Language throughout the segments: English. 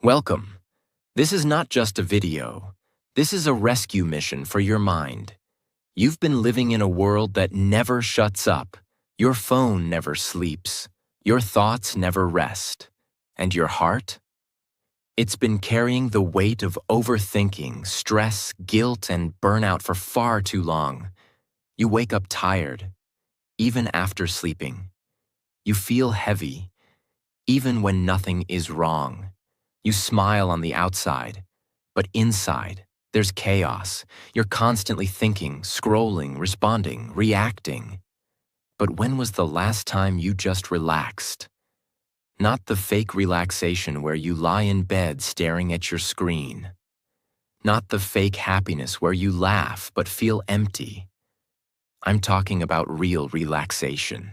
Welcome. This is not just a video. This is a rescue mission for your mind. You've been living in a world that never shuts up. Your phone never sleeps. Your thoughts never rest. And your heart? It's been carrying the weight of overthinking, stress, guilt, and burnout for far too long. You wake up tired, even after sleeping. You feel heavy, even when nothing is wrong. You smile on the outside, but inside, there's chaos. You're constantly thinking, scrolling, responding, reacting. But when was the last time you just relaxed? Not the fake relaxation where you lie in bed staring at your screen. Not the fake happiness where you laugh but feel empty. I'm talking about real relaxation.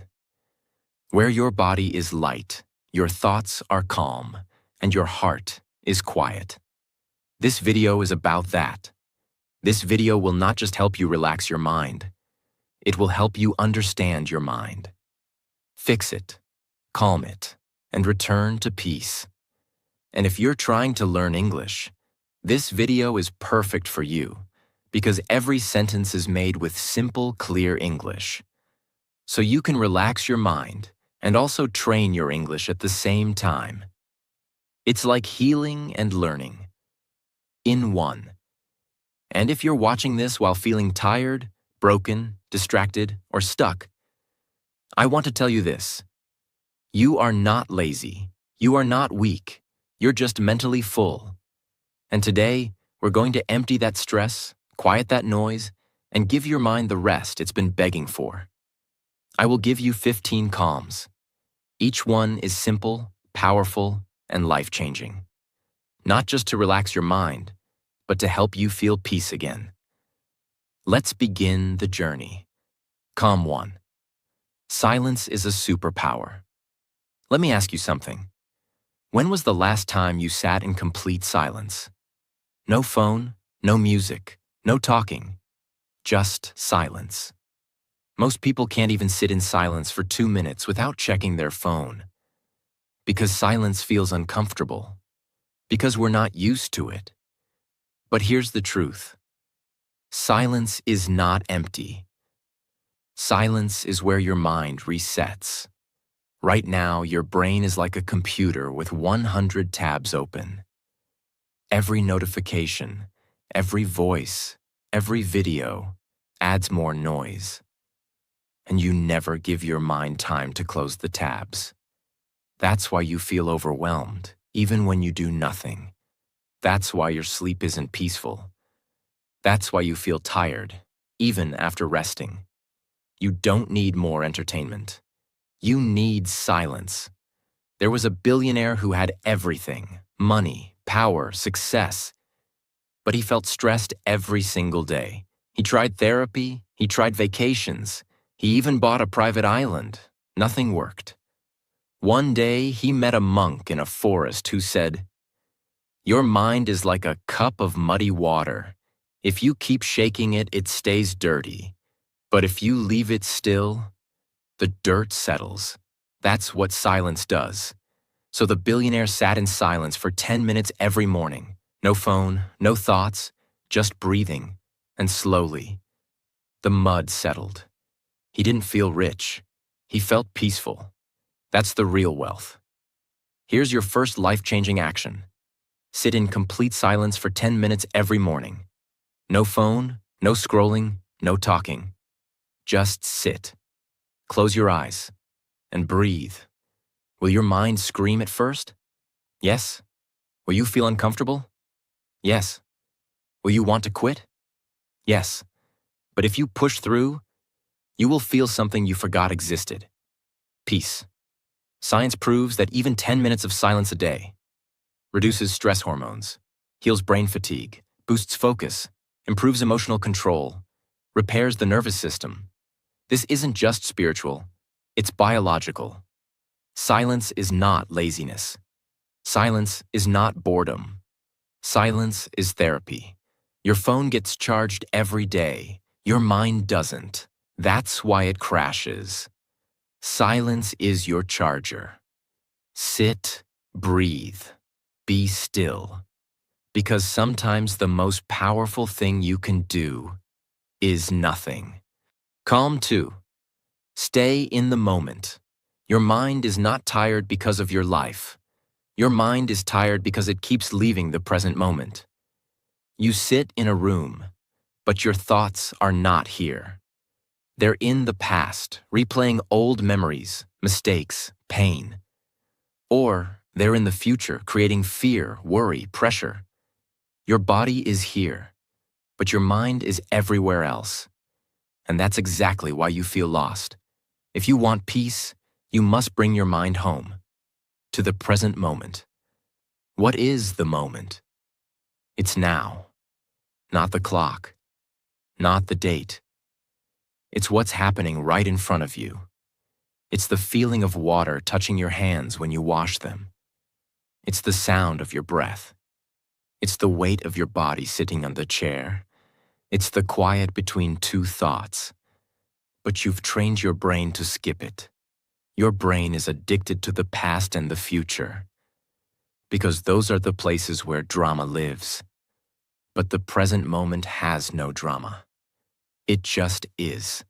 Where your body is light, your thoughts are calm, and your heart is quiet. This video is about that. This video will not just help you relax your mind. It will help you understand your mind. Fix it, calm it, and return to peace. And if you're trying to learn English, this video is perfect for you because every sentence is made with simple, clear English. So you can relax your mind and also train your English at the same time. It's like healing and learning in one. And if you're watching this while feeling tired, broken, distracted, or stuck, I want to tell you this. You are not lazy. You are not weak. You're just mentally full. And today, we're going to empty that stress, quiet that noise, and give your mind the rest it's been begging for. I will give you 15 calms. Each one is simple, powerful, and life-changing. Not just to relax your mind, but to help you feel peace again. Let's begin the journey. Calm 1. Silence is a superpower. Let me ask you something. When was the last time you sat in complete silence? No phone, no music, no talking, just silence. Most people can't even sit in silence for 2 minutes without checking their phone. Because silence feels uncomfortable. Because we're not used to it. But here's the truth. Silence is not empty. Silence is where your mind resets. Right now, your brain is like a computer with 100 tabs open. Every notification, every voice, every video adds more noise. And you never give your mind time to close the tabs. That's why you feel overwhelmed, even when you do nothing. That's why your sleep isn't peaceful. That's why you feel tired, even after resting. You don't need more entertainment. You need silence. There was a billionaire who had everything, money, power, success, but he felt stressed every single day. He tried therapy, he tried vacations, he even bought a private island. Nothing worked. One day, he met a monk in a forest who said, "Your mind is like a cup of muddy water. If you keep shaking it, it stays dirty. But if you leave it still, the dirt settles." That's what silence does. So the billionaire sat in silence for 10 minutes every morning. No phone, no thoughts, just breathing. And slowly, the mud settled. He didn't feel rich. He felt peaceful. That's the real wealth. Here's your first life-changing action. Sit in complete silence for 10 minutes every morning. No phone, no scrolling, no talking. Just sit. Close your eyes and breathe. Will your mind scream at first? Yes. Will you feel uncomfortable? Yes. Will you want to quit? Yes. But if you push through, you will feel something you forgot existed. Peace. Science proves that even 10 minutes of silence a day reduces stress hormones, heals brain fatigue, boosts focus, improves emotional control, repairs the nervous system. This isn't just spiritual, it's biological. Silence is not laziness. Silence is not boredom. Silence is therapy. Your phone gets charged every day. Your mind doesn't. That's why it crashes. Silence is your charger. Sit, breathe. Be still. Because sometimes the most powerful thing you can do is nothing. Calm 2. Stay in the moment. Your mind is not tired because of your life. Your mind is tired because it keeps leaving the present moment. You sit in a room, but your thoughts are not here. They're in the past, replaying old memories, mistakes, pain. Or they're in the future, creating fear, worry, pressure. Your body is here, but your mind is everywhere else. And that's exactly why you feel lost. If you want peace, you must bring your mind home, to the present moment. What is the moment? It's now, not the clock, not the date. It's what's happening right in front of you. It's the feeling of water touching your hands when you wash them. It's the sound of your breath. It's the weight of your body sitting on the chair. It's the quiet between two thoughts. But you've trained your brain to skip it. Your brain is addicted to the past and the future, because those are the places where drama lives. But the present moment has no drama. It just is.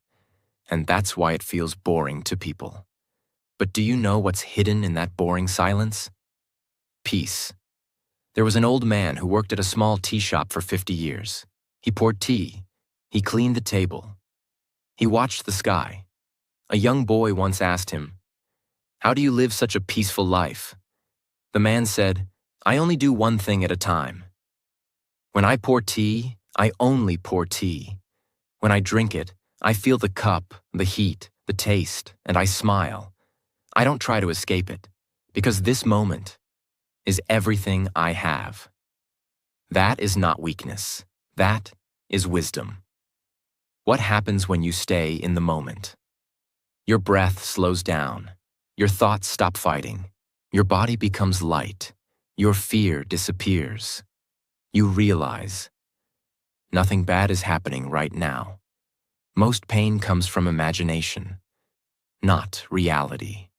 And that's why it feels boring to people. But do you know what's hidden in that boring silence? Peace. There was an old man who worked at a small tea shop for 50 years. He poured tea. He cleaned the table. He watched the sky. A young boy once asked him, "How do you live such a peaceful life?" The man said, "I only do one thing at a time. When I pour tea, I only pour tea. When I drink it, I feel the cup, the heat, the taste, and I smile. I don't try to escape it, because this moment is everything I have." That is not weakness. That is wisdom. What happens when you stay in the moment? Your breath slows down. Your thoughts stop fighting. Your body becomes light. Your fear disappears. You realize nothing bad is happening right now. Most pain comes from imagination, not reality.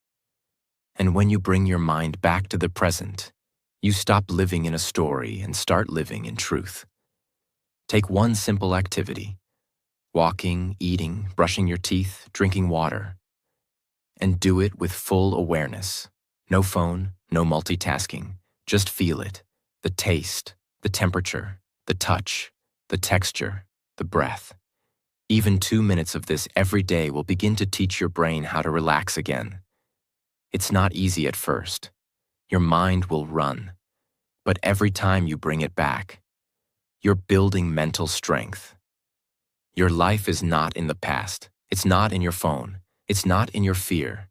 And when you bring your mind back to the present, you stop living in a story and start living in truth. Take one simple activity: walking, eating, brushing your teeth, drinking water. And do it with full awareness. No phone, no multitasking. Just feel it. The taste, the temperature, the touch, the texture, the breath. Even 2 minutes of this every day will begin to teach your brain how to relax again. It's not easy at first. Your mind will run. But every time you bring it back, you're building mental strength. Your life is not in the past. It's not in your phone. It's not in your fear.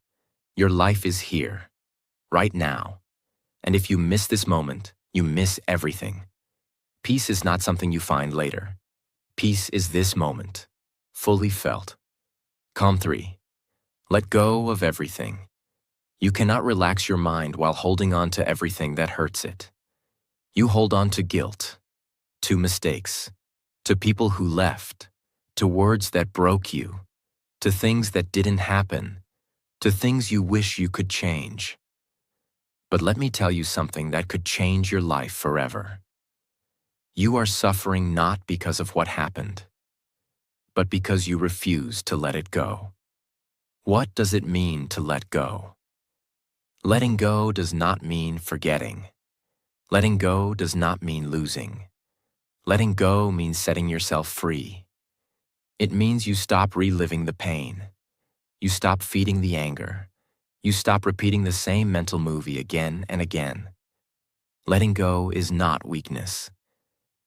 Your life is here, right now. And if you miss this moment, you miss everything. Peace is not something you find later. Peace is this moment, fully felt. Calm 3. Let go of everything. You cannot relax your mind while holding on to everything that hurts it. You hold on to guilt, to mistakes, to people who left, to words that broke you, to things that didn't happen, to things you wish you could change. But let me tell you something that could change your life forever. You are suffering not because of what happened, but because you refuse to let it go. What does it mean to let go? Letting go does not mean forgetting. Letting go does not mean losing. Letting go means setting yourself free. It means you stop reliving the pain. You stop feeding the anger. You stop repeating the same mental movie again and again. Letting go is not weakness.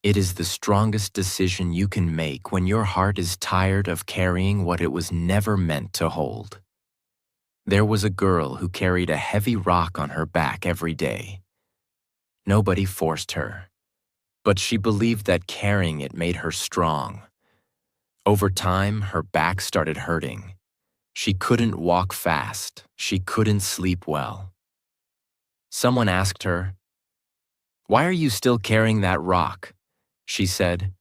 It is the strongest decision you can make when your heart is tired of carrying what it was never meant to hold. There was a girl who carried a heavy rock on her back every day. Nobody forced her, but she believed that carrying it made her strong. Over time, her back started hurting. She couldn't walk fast. She couldn't sleep well. Someone asked her, "Why are you still carrying that rock?" She said,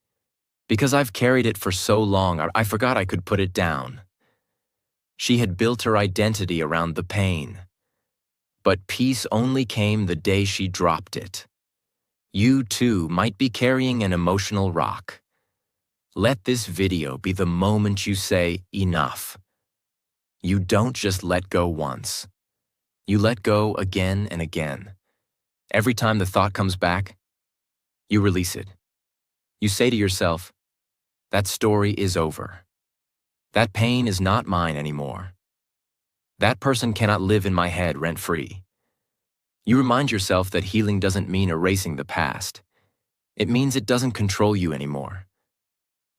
"Because I've carried it for so long, I forgot I could put it down." She had built her identity around the pain. But peace only came the day she dropped it. You too might be carrying an emotional rock. Let this video be the moment you say, enough. You don't just let go once. You let go again and again. Every time the thought comes back, you release it. You say to yourself, that story is over. That pain is not mine anymore. That person cannot live in my head rent-free. You remind yourself that healing doesn't mean erasing the past. It means it doesn't control you anymore.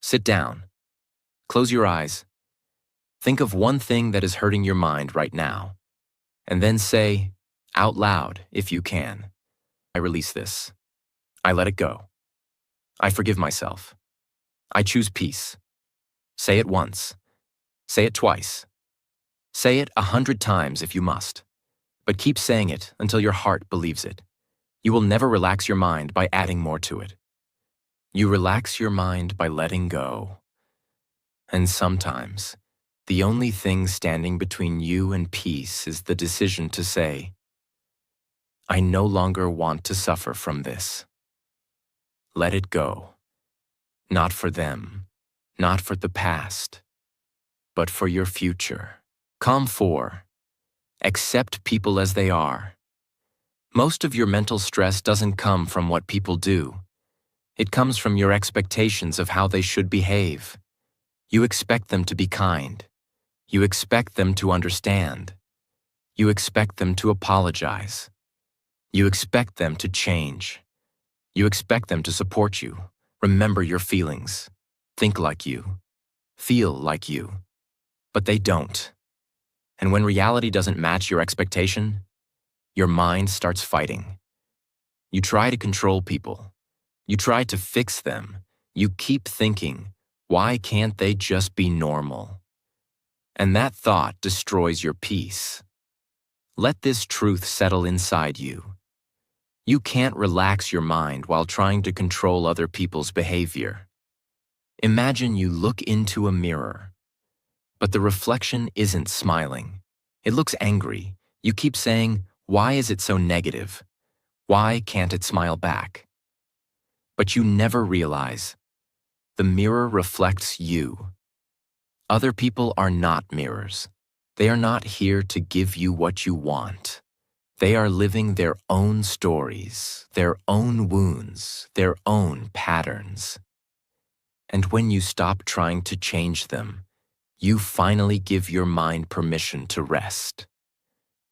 Sit down. Close your eyes. Think of one thing that is hurting your mind right now. And then say, out loud, if you can, I release this. I let it go. I forgive myself. I choose peace. Say it once. Say it twice. Say it 100 times if you must. But keep saying it until your heart believes it. You will never relax your mind by adding more to it. You relax your mind by letting go. And sometimes, the only thing standing between you and peace is the decision to say, I no longer want to suffer from this. Let it go. Not for them, not for the past, but for your future. Calm 4. Accept people as they are. Most of your mental stress doesn't come from what people do. It comes from your expectations of how they should behave. You expect them to be kind. You expect them to understand. You expect them to apologize. You expect them to change. You expect them to support you, remember your feelings, think like you, feel like you. But they don't. And when reality doesn't match your expectation, your mind starts fighting. You try to control people. You try to fix them. You keep thinking, why can't they just be normal? And that thought destroys your peace. Let this truth settle inside you. You can't relax your mind while trying to control other people's behavior. Imagine you look into a mirror, but the reflection isn't smiling. It looks angry. You keep saying, why is it so negative? Why can't it smile back? But you never realize the mirror reflects you. Other people are not mirrors. They are not here to give you what you want. They are living their own stories, their own wounds, their own patterns. And when you stop trying to change them, you finally give your mind permission to rest.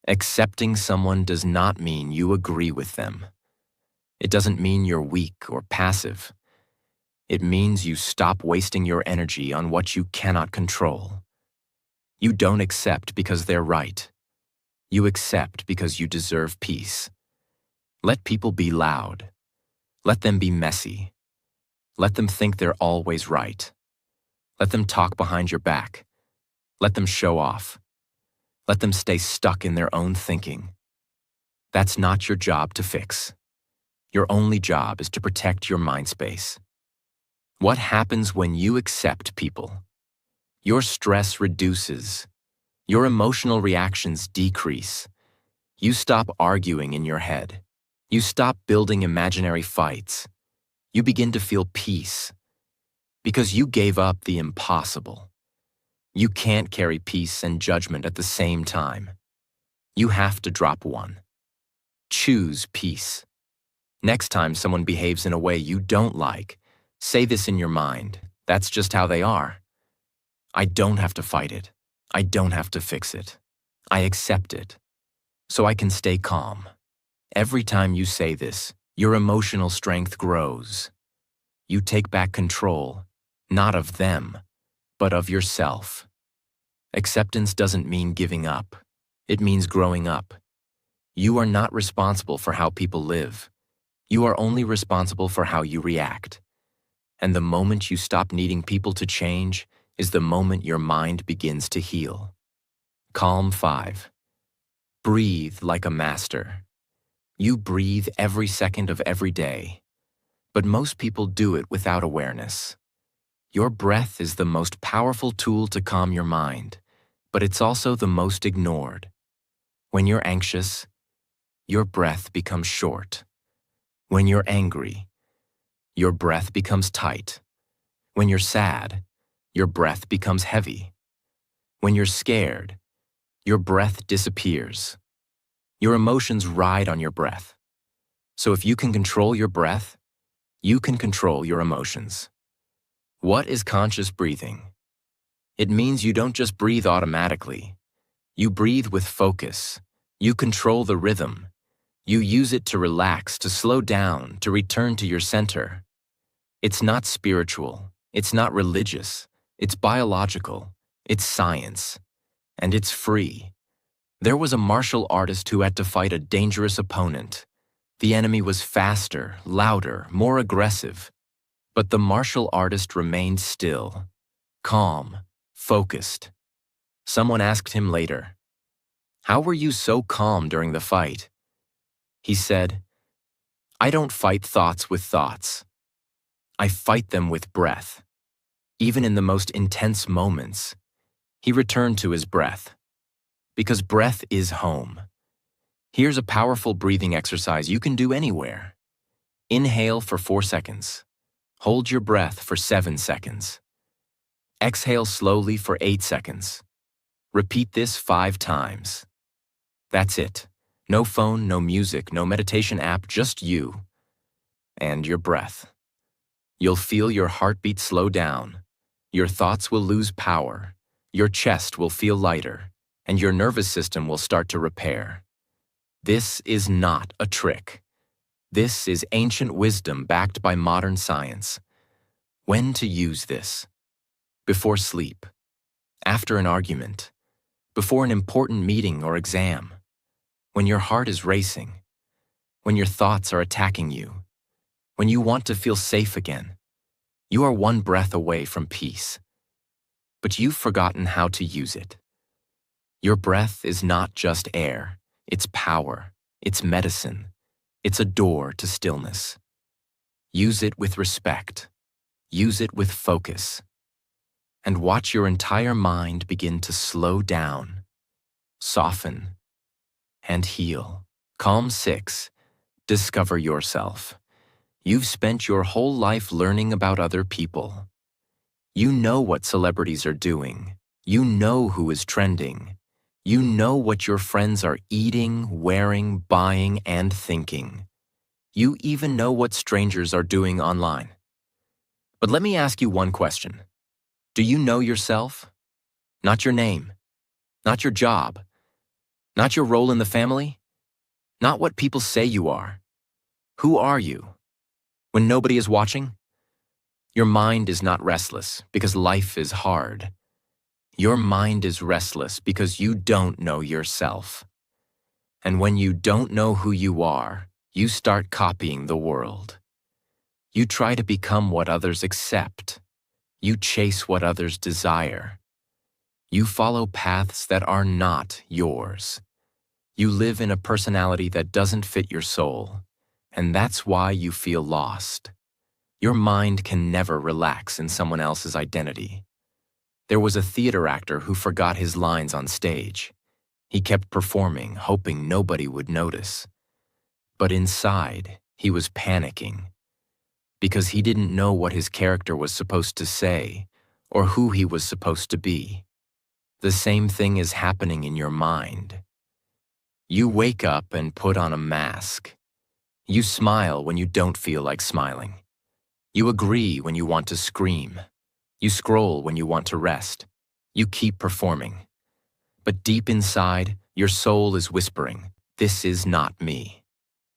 Accepting someone does not mean you agree with them. It doesn't mean you're weak or passive. It means you stop wasting your energy on what you cannot control. You don't accept because they're right. You accept because you deserve peace. Let people be loud. Let them be messy. Let them think they're always right. Let them talk behind your back. Let them show off. Let them stay stuck in their own thinking. That's not your job to fix. Your only job is to protect your mind space. What happens when you accept people? Your stress reduces. Your emotional reactions decrease. You stop arguing in your head. You stop building imaginary fights. You begin to feel peace. Because you gave up the impossible. You can't carry peace and judgment at the same time. You have to drop one. Choose peace. Next time someone behaves in a way you don't like, say this in your mind. That's just how they are. I don't have to fight it. I don't have to fix it. I accept it. So I can stay calm. Every time you say this, your emotional strength grows. You take back control, not of them, but of yourself. Acceptance doesn't mean giving up. It means growing up. You are not responsible for how people live. You are only responsible for how you react. And the moment you stop needing people to change is the moment your mind begins to heal. Calm 5. Breathe like a master. You breathe every second of every day. But most people do it without awareness. Your breath is the most powerful tool to calm your mind, but it's also the most ignored. When you're anxious, your breath becomes short. When you're angry, your breath becomes tight. When you're sad, your breath becomes heavy. When you're scared, your breath disappears. Your emotions ride on your breath. So if you can control your breath, you can control your emotions. What is conscious breathing? It means you don't just breathe automatically. You breathe with focus. You control the rhythm. You use it to relax, to slow down, to return to your center. It's not spiritual. It's not religious. It's biological. It's science. And it's free. There was a martial artist who had to fight a dangerous opponent. The enemy was faster, louder, more aggressive. But the martial artist remained still, calm, focused. Someone asked him later, "How were you so calm during the fight?" He said, "I don't fight thoughts with thoughts. I fight them with breath." Even in the most intense moments, he returned to his breath. Because breath is home. Here's a powerful breathing exercise you can do anywhere. Inhale for 4 seconds. Hold your breath for 7 seconds. Exhale slowly for 8 seconds. Repeat this 5 times. That's it. No phone, no music, no meditation app, just you and your breath. You'll feel your heartbeat slow down. Your thoughts will lose power. Your chest will feel lighter, and your nervous system will start to repair. This is not a trick. This is ancient wisdom backed by modern science. When to use this? Before sleep, after an argument, before an important meeting or exam, when your heart is racing, when your thoughts are attacking you, when you want to feel safe again. You are one breath away from peace. But you've forgotten how to use it. Your breath is not just air, it's power, it's medicine, it's a door to stillness. Use it with respect. Use it with focus. And watch your entire mind begin to slow down, soften, and heal. Calm 6. Discover yourself. You've spent your whole life learning about other people. You know what celebrities are doing. You know who is trending. You know what your friends are eating, wearing, buying, and thinking. You even know what strangers are doing online. But let me ask you one question. Do you know yourself? Not your name. Not your job. Not your role in the family. Not what people say you are. Who are you? When nobody is watching? Your mind is not restless because life is hard. Your mind is restless because you don't know yourself. And when you don't know who you are, you start copying the world. You try to become what others accept. You chase what others desire. You follow paths that are not yours. You live in a personality that doesn't fit your soul, and that's why you feel lost. Your mind can never relax in someone else's identity. There was a theater actor who forgot his lines on stage. He kept performing, hoping nobody would notice. But inside, he was panicking because he didn't know what his character was supposed to say or who he was supposed to be. The same thing is happening in your mind. You wake up and put on a mask. You smile when you don't feel like smiling. You agree when you want to scream. You scroll when you want to rest. You keep performing. But deep inside, your soul is whispering, "This is not me."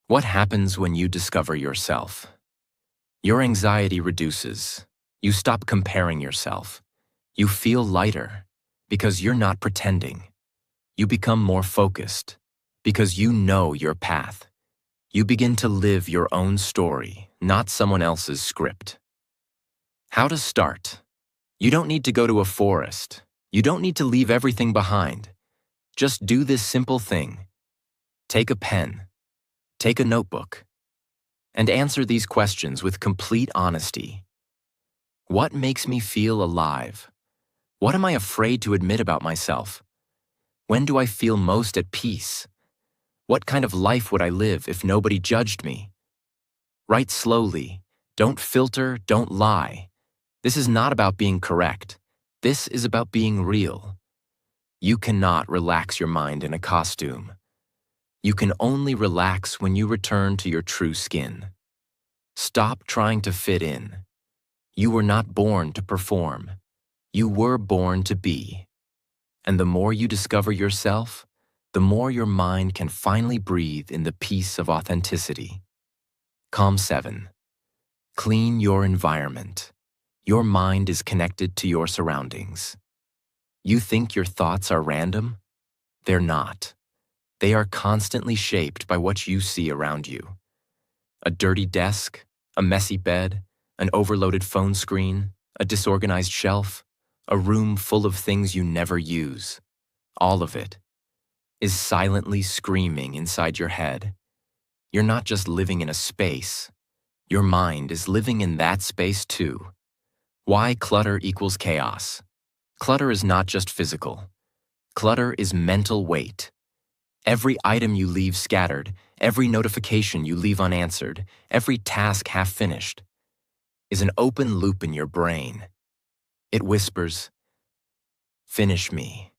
What happens when you discover yourself? Your anxiety reduces. You stop comparing yourself. You feel lighter because you're not pretending. You become more focused because you know your path. You begin to live your own story, not someone else's script. How to start? You don't need to go to a forest. You don't need to leave everything behind. Just do this simple thing. Take a pen. Take a notebook. And answer these questions with complete honesty. What makes me feel alive? What am I afraid to admit about myself? When do I feel most at peace? What kind of life would I live if nobody judged me? Write slowly. Don't filter, don't lie. This is not about being correct. This is about being real. You cannot relax your mind in a costume. You can only relax when you return to your true skin. Stop trying to fit in. You were not born to perform. You were born to be. And the more you discover yourself, the more your mind can finally breathe in the peace of authenticity. Calm 7. Clean your environment. Your mind is connected to your surroundings. You think your thoughts are random? They're not. They are constantly shaped by what you see around you. A dirty desk, a messy bed, an overloaded phone screen, a disorganized shelf, a room full of things you never use. All of it is silently screaming inside your head. You're not just living in a space. Your mind is living in that space too. Why clutter equals chaos? Clutter is not just physical. Clutter is mental weight. Every item you leave scattered, every notification you leave unanswered, every task half finished, is an open loop in your brain. It whispers, "Finish me,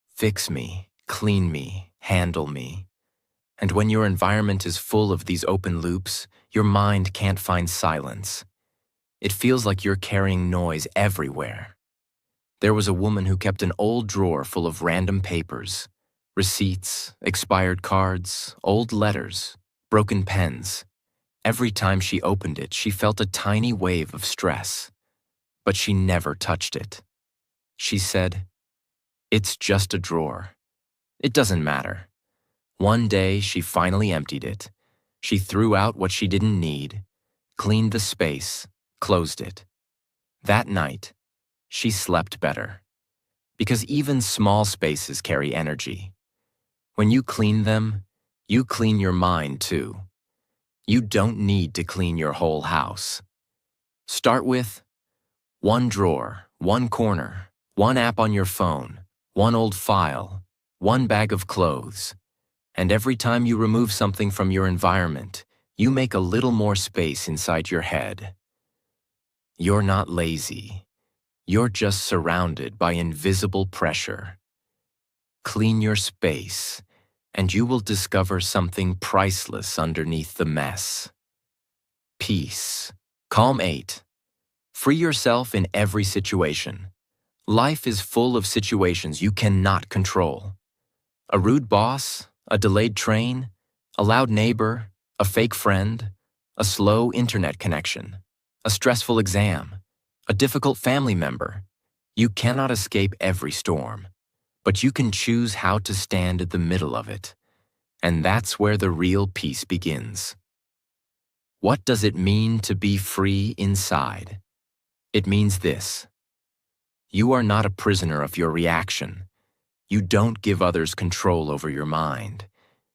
fix me, clean me, handle me." And when your environment is full of these open loops, your mind can't find silence. It feels like you're carrying noise everywhere. There was a woman who kept an old drawer full of random papers, receipts, expired cards, old letters, broken pens. Every time she opened it, she felt a tiny wave of stress, but she never touched it. She said, "It's just a drawer. It doesn't matter." One day, she finally emptied it. She threw out what she didn't need, cleaned the space, closed it. That night, she slept better. Because even small spaces carry energy. When you clean them, you clean your mind too. You don't need to clean your whole house. Start with one drawer, one corner, one app on your phone, one old file, one bag of clothes. And every time you remove something from your environment, you make a little more space inside your head. You're not lazy. You're just surrounded by invisible pressure. Clean your space, and you will discover something priceless underneath the mess. Peace. Calm 8. Free yourself in every situation. Life is full of situations you cannot control. A rude boss, a delayed train, a loud neighbor, a fake friend, a slow internet connection, a stressful exam, a difficult family member. You cannot escape every storm, but you can choose how to stand at the middle of it. And that's where the real peace begins. What does it mean to be free inside? It means this. You are not a prisoner of your reaction. You don't give others control over your mind.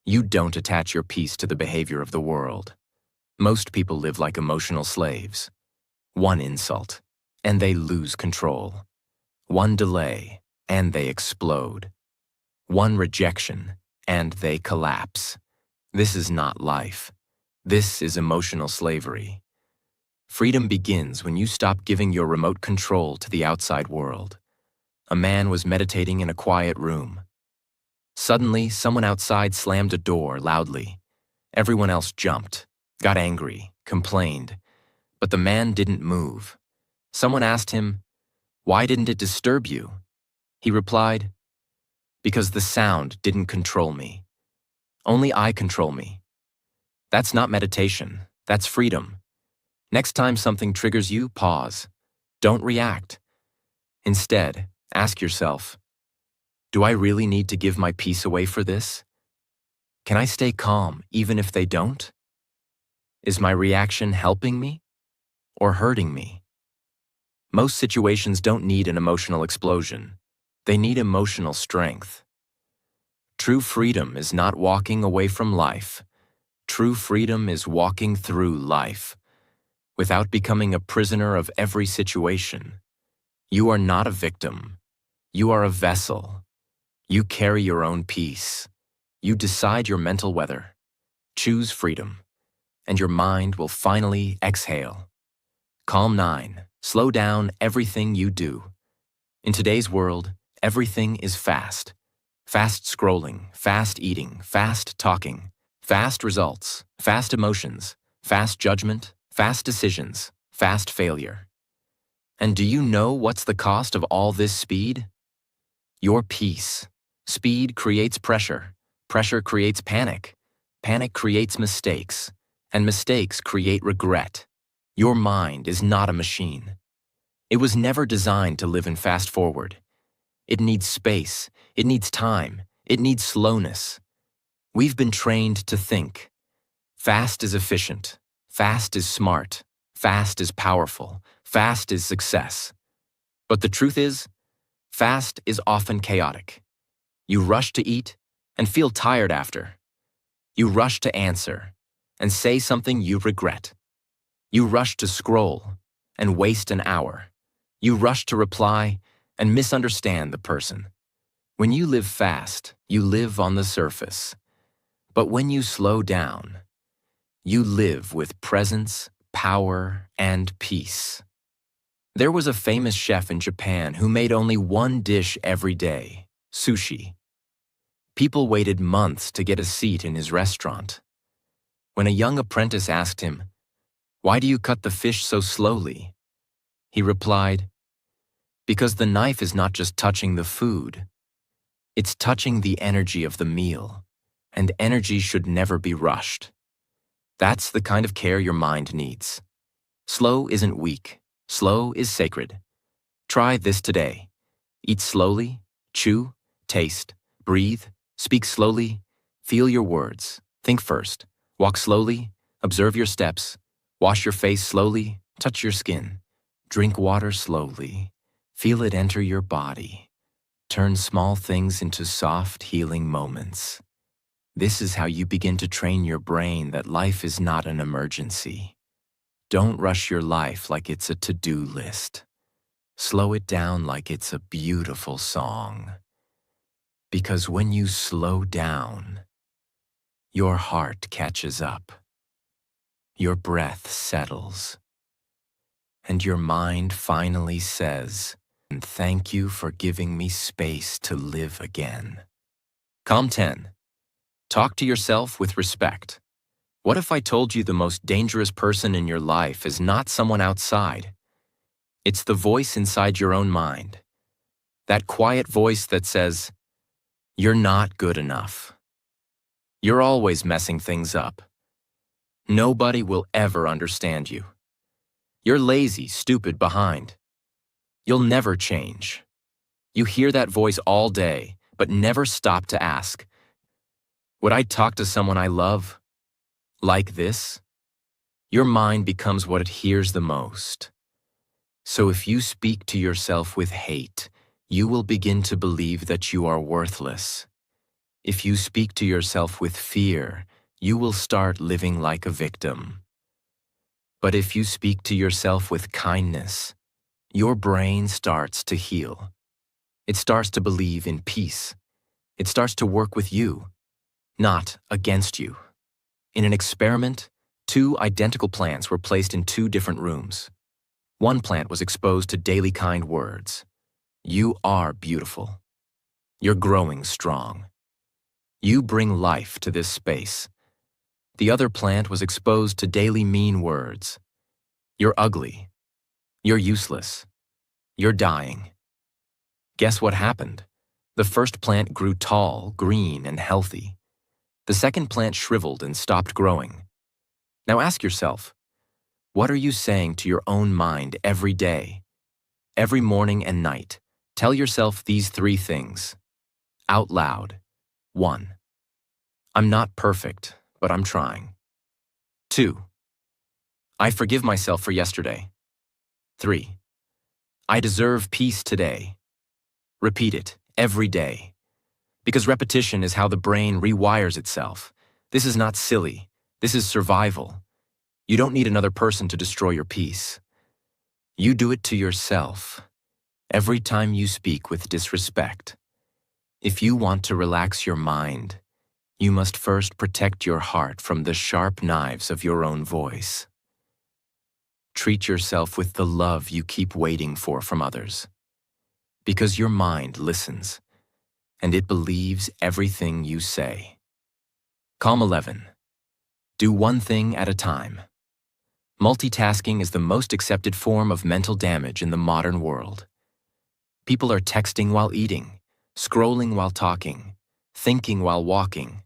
You don't attach your peace to the behavior of the world. Most people live like emotional slaves. One insult, and they lose control. One delay, and they explode. One rejection, and they collapse. This is not life. This is emotional slavery. Freedom begins when you stop giving your remote control to the outside world. A man was meditating in a quiet room. Suddenly, someone outside slammed a door loudly. Everyone else jumped, got angry, complained. But the man didn't move. Someone asked him, "Why didn't it disturb you?" He replied, "Because the sound didn't control me. Only I control me." That's not meditation. That's freedom. Next time something triggers you, pause. Don't react. Instead, ask yourself, do I really need to give my peace away for this? Can I stay calm even if they don't? Is my reaction helping me or hurting me? Most situations don't need an emotional explosion. They need emotional strength. True freedom is not walking away from life. True freedom is walking through life, without becoming a prisoner of every situation. You are not a victim. You are a vessel. You carry your own peace. You decide your mental weather. Choose freedom, and your mind will finally exhale. Calm 9. Slow down everything you do. In today's world, everything is fast. Fast scrolling, fast eating, fast talking, fast results, fast emotions, fast judgment, fast decisions, fast failure. And do you know what's the cost of all this speed? Your peace. Speed creates pressure. Pressure creates panic. Panic creates mistakes. And mistakes create regret. Your mind is not a machine. It was never designed to live in fast forward. It needs space. It needs time. It needs slowness. We've been trained to think. Fast is efficient. Fast is smart. Fast is powerful. Fast is success. But the truth is, fast is often chaotic. You rush to eat and feel tired after. You rush to answer and say something you regret. You rush to scroll and waste an hour. You rush to reply and misunderstand the person. When you live fast, you live on the surface. But when you slow down, you live with presence, power, and peace. There was a famous chef in Japan who made only one dish every day, sushi. People waited months to get a seat in his restaurant. When a young apprentice asked him, "Why do you cut the fish so slowly?" he replied, "Because the knife is not just touching the food. It's touching the energy of the meal, and energy should never be rushed." That's the kind of care your mind needs. Slow isn't weak. Slow is sacred. Try this today. Eat slowly, chew, taste, breathe, speak slowly, feel your words, think first, walk slowly, observe your steps, wash your face slowly, touch your skin, drink water slowly, feel it enter your body. Turn small things into soft, healing moments. This is how you begin to train your brain that life is not an emergency. Don't rush your life like it's a to-do list. Slow it down like it's a beautiful song. Because when you slow down, your heart catches up, your breath settles, and your mind finally says, "And thank you for giving me space to live again." Calm 10. Talk to yourself with respect. What if I told you the most dangerous person in your life is not someone outside? It's the voice inside your own mind. That quiet voice that says, "You're not good enough. You're always messing things up. Nobody will ever understand you. You're lazy, stupid, behind. You'll never change." You hear that voice all day, but never stop to ask, "Would I talk to someone I love like this?" Your mind becomes what it hears the most. So if you speak to yourself with hate, you will begin to believe that you are worthless. If you speak to yourself with fear, you will start living like a victim. But if you speak to yourself with kindness, your brain starts to heal. It starts to believe in peace. It starts to work with you, not against you. In an experiment, 2 identical plants were placed in 2 different rooms. One plant was exposed to daily kind words. "You are beautiful. You're growing strong. You bring life to this space." The other plant was exposed to daily mean words. "You're ugly. You're useless. You're dying." Guess what happened? The first plant grew tall, green, and healthy. The second plant shriveled and stopped growing. Now ask yourself, what are you saying to your own mind every day? Every morning and night, tell yourself these 3 things. Out loud. 1. I'm not perfect, but I'm trying. 2. I forgive myself for yesterday. 3. I deserve peace today. Repeat it every day. Because repetition is how the brain rewires itself. This is not silly. This is survival. You don't need another person to destroy your peace. You do it to yourself every time you speak with disrespect. If you want to relax your mind, You must first protect your heart from the sharp knives of your own voice. Treat yourself with the love you keep waiting for from others. Because your mind listens, and it believes everything you say. Calm 11. Do one thing at a time. Multitasking is the most accepted form of mental damage in the modern world. People are texting while eating, scrolling while talking, thinking while walking,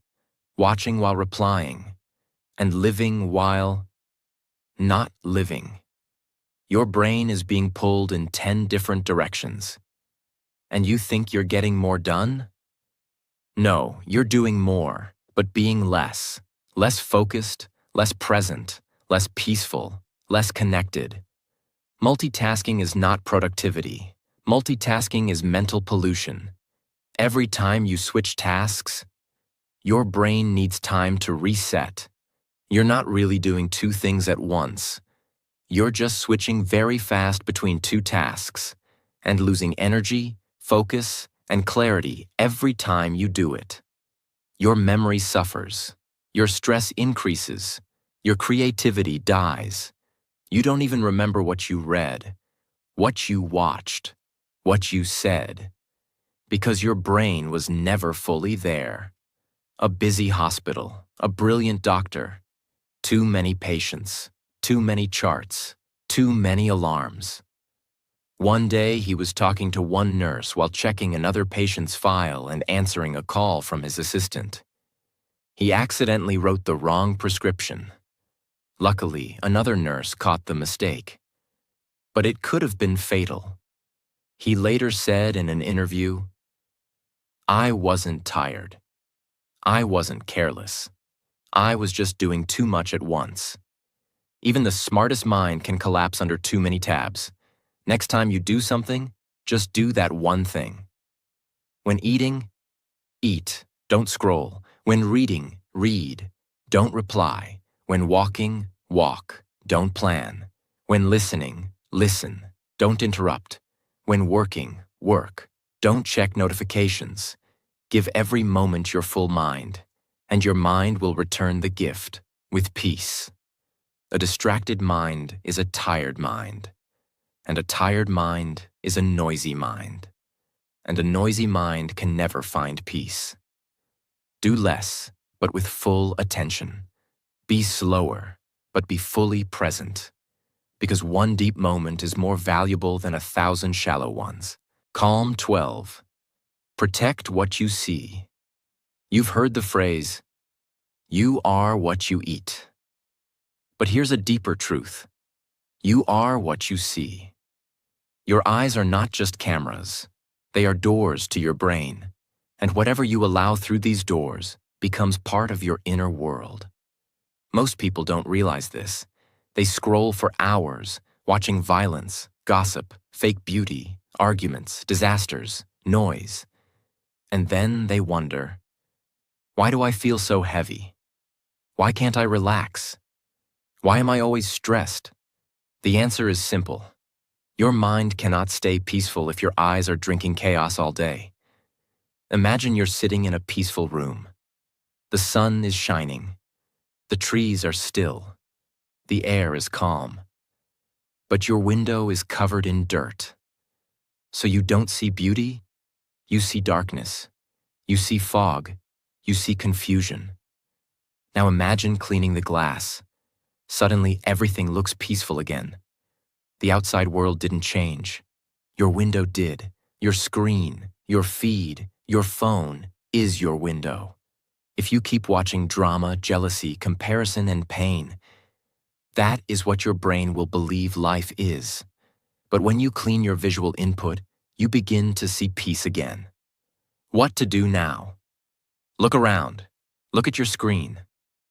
watching while replying, and living while not living. Your brain is being pulled in 10 different directions. And you think you're getting more done? No, you're doing more, but being less. Less focused, less present, less peaceful, less connected. Multitasking is not productivity. Multitasking is mental pollution. Every time you switch tasks, your brain needs time to reset. You're not really doing two things at once. You're just switching very fast between two tasks and losing energy, focus, and clarity every time you do it. Your memory suffers. Your stress increases. Your creativity dies. You don't even remember what you read, what you watched, what you said, because your brain was never fully there. A busy hospital, a brilliant doctor, too many patients, too many charts, too many alarms. One day he was talking to one nurse while checking another patient's file and answering a call from his assistant. He accidentally wrote the wrong prescription. Luckily, another nurse caught the mistake. But it could have been fatal. He later said in an interview, "I wasn't tired. I wasn't careless. I was just doing too much at once." Even the smartest mind can collapse under too many tabs. Next time you do something, just do that one thing. When eating, eat, don't scroll. When reading, read, don't reply. When walking, walk, don't plan. When listening, listen, don't interrupt. When working, work, don't check notifications. Give every moment your full mind, and your mind will return the gift with peace. A distracted mind is a tired mind, and a tired mind is a noisy mind, and a noisy mind can never find peace. Do less, but with full attention. Be slower, but be fully present, because one deep moment is more valuable than 1,000 shallow ones. Calm 12. Protect what you see. You've heard the phrase, "You are what you eat." But here's a deeper truth. You are what you see. Your eyes are not just cameras. They are doors to your brain, and whatever you allow through these doors becomes part of your inner world. Most people don't realize this. They scroll for hours, watching violence, gossip, fake beauty, arguments, disasters, noise. And then they wonder, why do I feel so heavy? Why can't I relax? Why am I always stressed? The answer is simple. Your mind cannot stay peaceful if your eyes are drinking chaos all day. Imagine you're sitting in a peaceful room. The sun is shining. The trees are still. The air is calm. But your window is covered in dirt. So you don't see beauty, you see darkness. You see fog. You see confusion. Now imagine cleaning the glass. Suddenly everything looks peaceful again. The outside world didn't change. Your window did. Your screen, your feed, your phone is your window. If you keep watching drama, jealousy, comparison, and pain, that is what your brain will believe life is. But when you clean your visual input, you begin to see peace again. What to do now? Look around. Look at your screen.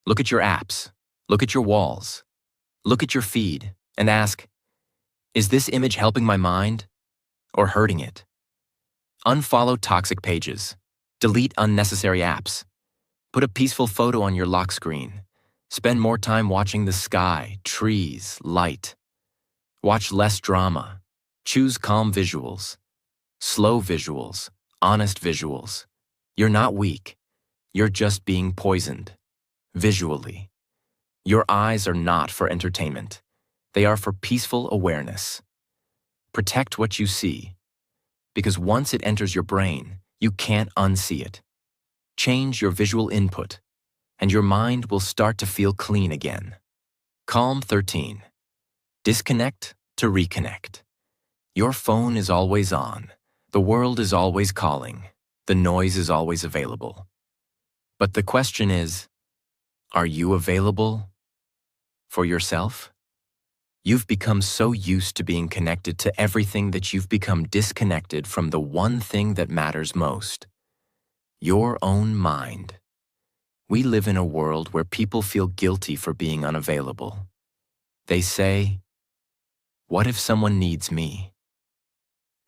Look at your apps. Look at your walls. Look at your feed and ask, is this image helping my mind or hurting it? Unfollow toxic pages. Delete unnecessary apps. Put a peaceful photo on your lock screen. Spend more time watching the sky, trees, light. Watch less drama. Choose calm visuals. Slow visuals. Honest visuals. You're not weak. You're just being poisoned, visually. Your eyes are not for entertainment. They are for peaceful awareness. Protect what you see, because once it enters your brain, you can't unsee it. Change your visual input, and your mind will start to feel clean again. Calm 13. Disconnect to reconnect. Your phone is always on. The world is always calling. The noise is always available. But the question is, are you available for yourself? You've become so used to being connected to everything that you've become disconnected from the one thing that matters most: your own mind. We live in a world where people feel guilty for being unavailable. They say, "What if someone needs me?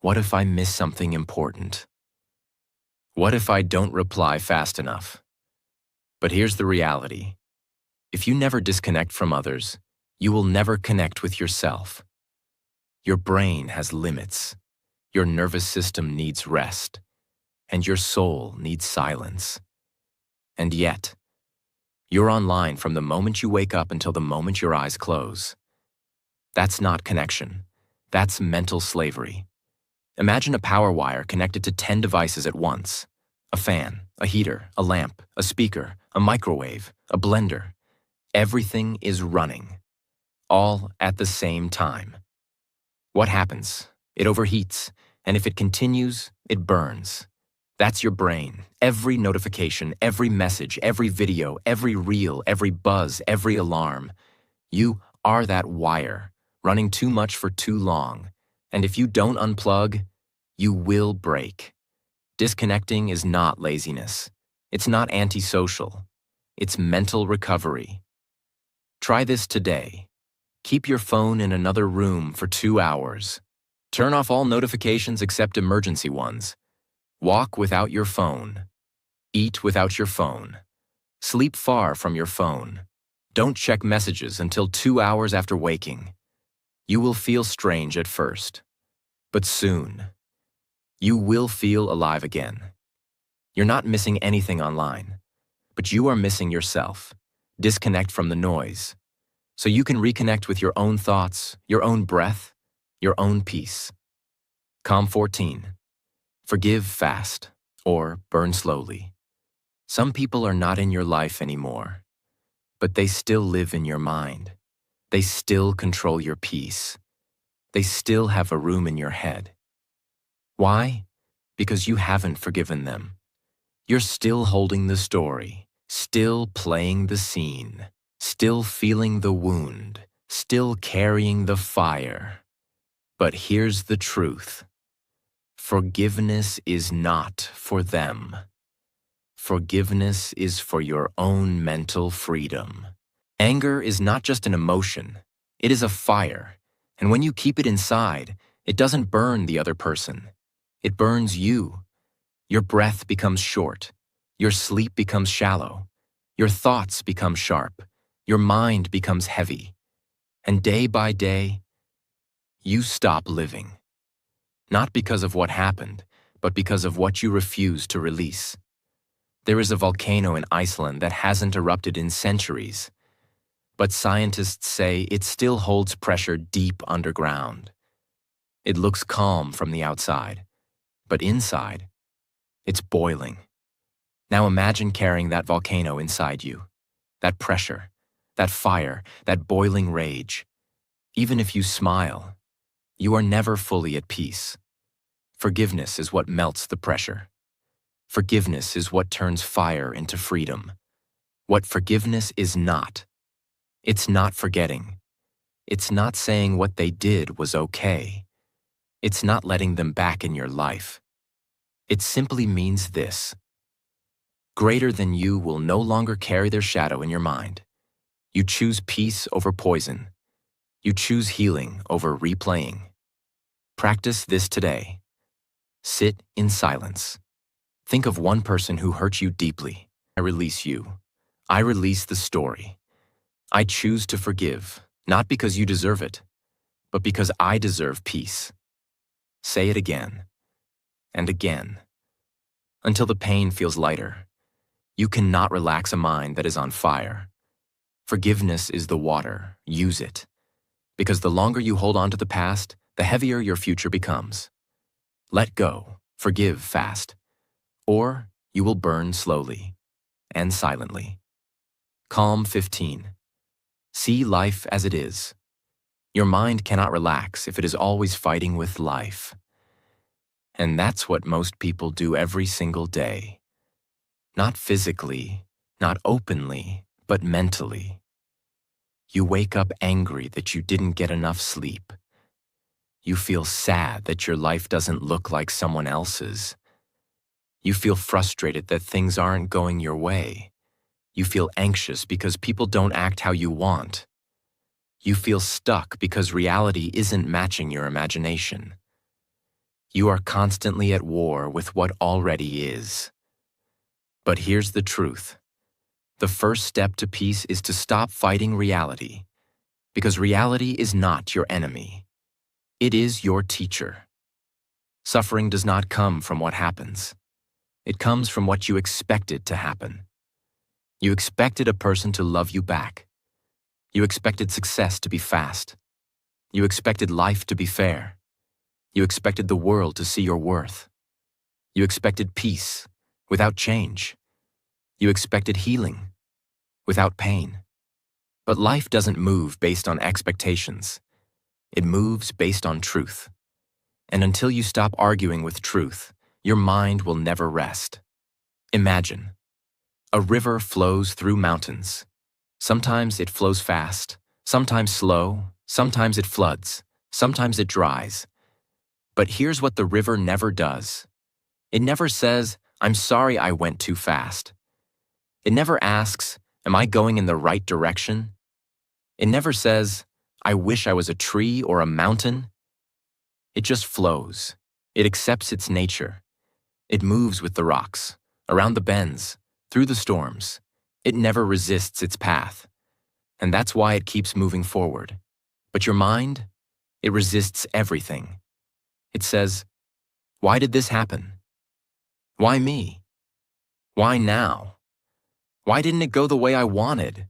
What if I miss something important? What if I don't reply fast enough?" But here's the reality. If you never disconnect from others, you will never connect with yourself. Your brain has limits. Your nervous system needs rest. And your soul needs silence. And yet, you're online from the moment you wake up until the moment your eyes close. That's not connection. That's mental slavery. Imagine a power wire connected to 10 devices at once. A fan, a heater, a lamp, a speaker, a microwave, a blender. Everything is running, all at the same time. What happens? It overheats, and if it continues, it burns. That's your brain. Every notification, every message, every video, every reel, every buzz, every alarm. You are that wire, running too much for too long. And if you don't unplug, you will break. Disconnecting is not laziness. It's not antisocial. It's mental recovery. Try this today. Keep your phone in another room for 2 hours. Turn off all notifications except emergency ones. Walk without your phone. Eat without your phone. Sleep far from your phone. Don't check messages until 2 hours after waking. You will feel strange at first, but soon, you will feel alive again. You're not missing anything online, but you are missing yourself. Disconnect from the noise, so you can reconnect with your own thoughts, your own breath, your own peace. Calm 14. Forgive fast, or burn slowly. Some people are not in your life anymore, but they still live in your mind. They still control your peace. They still have a room in your head. Why? Because you haven't forgiven them. You're still holding the story, still playing the scene, still feeling the wound, still carrying the fire. But here's the truth. Forgiveness is not for them. Forgiveness is for your own mental freedom. Anger is not just an emotion. It is a fire. And when you keep it inside, it doesn't burn the other person. It burns you. Your breath becomes short. Your sleep becomes shallow. Your thoughts become sharp. Your mind becomes heavy. And day by day, you stop living. Not because of what happened, but because of what you refuse to release. There is a volcano in Iceland that hasn't erupted in centuries, but scientists say it still holds pressure deep underground. It looks calm from the outside, but inside, it's boiling. Now imagine carrying that volcano inside you, that pressure, that fire, that boiling rage. Even if you smile, you are never fully at peace. Forgiveness is what melts the pressure. Forgiveness is what turns fire into freedom. What forgiveness is not. It's not forgetting. It's not saying what they did was okay. It's not letting them back in your life. It simply means this. Greater than you will no longer carry their shadow in your mind. You choose peace over poison. You choose healing over replaying. Practice this today. Sit in silence. Think of one person who hurt you deeply. I release you. I release the story. I choose to forgive, not because you deserve it, but because I deserve peace. Say it again and again, until the pain feels lighter. You cannot relax a mind that is on fire. Forgiveness is the water. Use it. Because the longer you hold on to the past, the heavier your future becomes. Let go. Forgive fast. Or you will burn slowly and silently. Calm 15. See life as it is. Your mind cannot relax if it is always fighting with life. And that's what most people do every single day. Not physically, not openly, but mentally. You wake up angry that you didn't get enough sleep. You feel sad that your life doesn't look like someone else's. You feel frustrated that things aren't going your way. You feel anxious because people don't act how you want. You feel stuck because reality isn't matching your imagination. You are constantly at war with what already is. But here's the truth. The first step to peace is to stop fighting reality, because reality is not your enemy. It is your teacher. Suffering does not come from what happens. It comes from what you expected to happen. You expected a person to love you back. You expected success to be fast. You expected life to be fair. You expected the world to see your worth. You expected peace without change. You expected healing without pain. But life doesn't move based on expectations. It moves based on truth. And until you stop arguing with truth, your mind will never rest. Imagine. A river flows through mountains. Sometimes it flows fast, sometimes slow, sometimes it floods, sometimes it dries. But here's what the river never does. It never says, "I'm sorry I went too fast." It never asks, "Am I going in the right direction?" It never says, "I wish I was a tree or a mountain." It just flows. It accepts its nature. It moves with the rocks, around the bends, through the storms. It never resists its path. And that's why it keeps moving forward. But your mind, it resists everything. It says, "Why did this happen? Why me? Why now? Why didn't it go the way I wanted?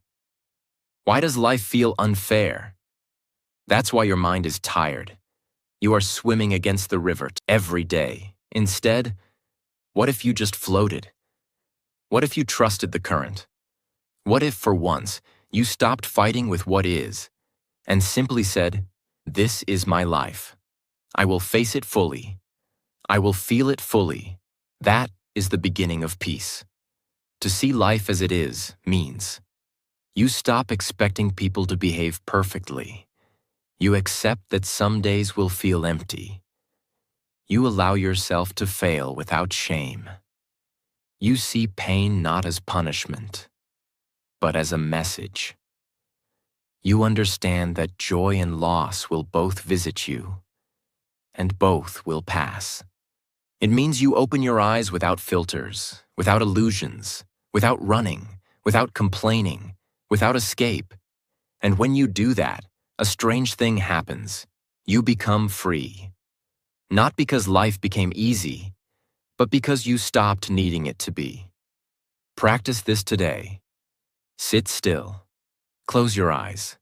Why does life feel unfair?" That's why your mind is tired. You are swimming against the river every day. Instead, what if you just floated? What if you trusted the current? What if, for once, you stopped fighting with what is and simply said, "This is my life. I will face it fully. I will feel it fully." That is the beginning of peace. To see life as it is means you stop expecting people to behave perfectly. You accept that some days will feel empty. You allow yourself to fail without shame. You see pain not as punishment, but as a message. You understand that joy and loss will both visit you, and both will pass. It means you open your eyes without filters, without illusions, without running, without complaining, without escape. And when you do that, a strange thing happens. You become free. Not because life became easy, but because you stopped needing it to be. Practice this today. Sit still, close your eyes,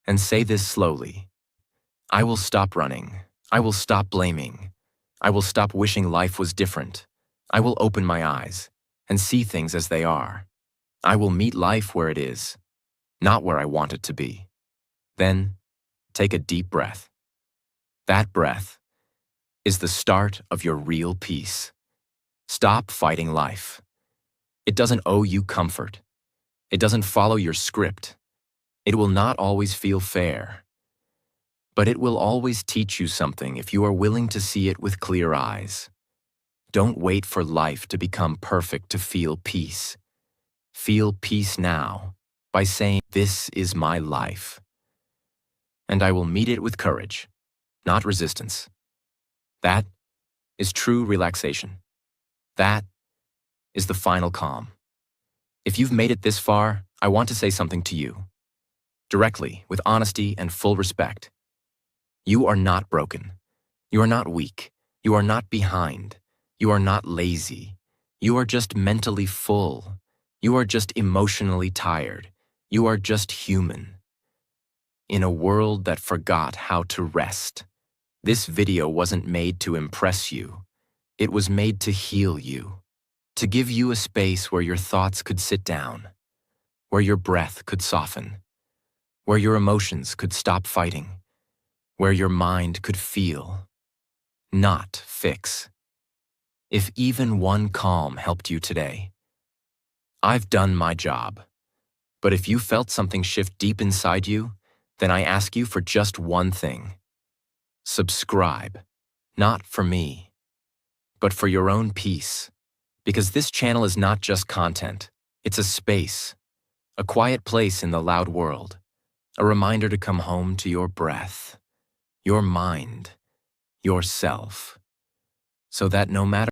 and say this slowly. I will stop running. I will stop blaming. I will stop wishing life was different. I will open my eyes and see things as they are. I will meet life where it is, not where I want it to be. Then, take a deep breath. That breath is the start of your real peace. Stop fighting life. It doesn't owe you comfort. It doesn't follow your script. It will not always feel fair. But it will always teach you something if you are willing to see it with clear eyes. Don't wait for life to become perfect to feel peace. Feel peace now by saying, "This is my life. And I will meet it with courage, not resistance." That is true relaxation. That is the final calm. If you've made it this far, I want to say something to you. Directly, with honesty and full respect. You are not broken. You are not weak. You are not behind. You are not lazy. You are just mentally full. You are just emotionally tired. You are just human. In a world that forgot how to rest. This video wasn't made to impress you. It was made to heal you. To give you a space where your thoughts could sit down, where your breath could soften, where your emotions could stop fighting, where your mind could feel, not fix. If even one calm helped you today, I've done my job. But if you felt something shift deep inside you, then I ask you for just one thing. Subscribe, not for me, but for your own peace. Because this channel is not just content, it's a space, a quiet place in the loud world, a reminder to come home to your breath, your mind, yourself, so that no matter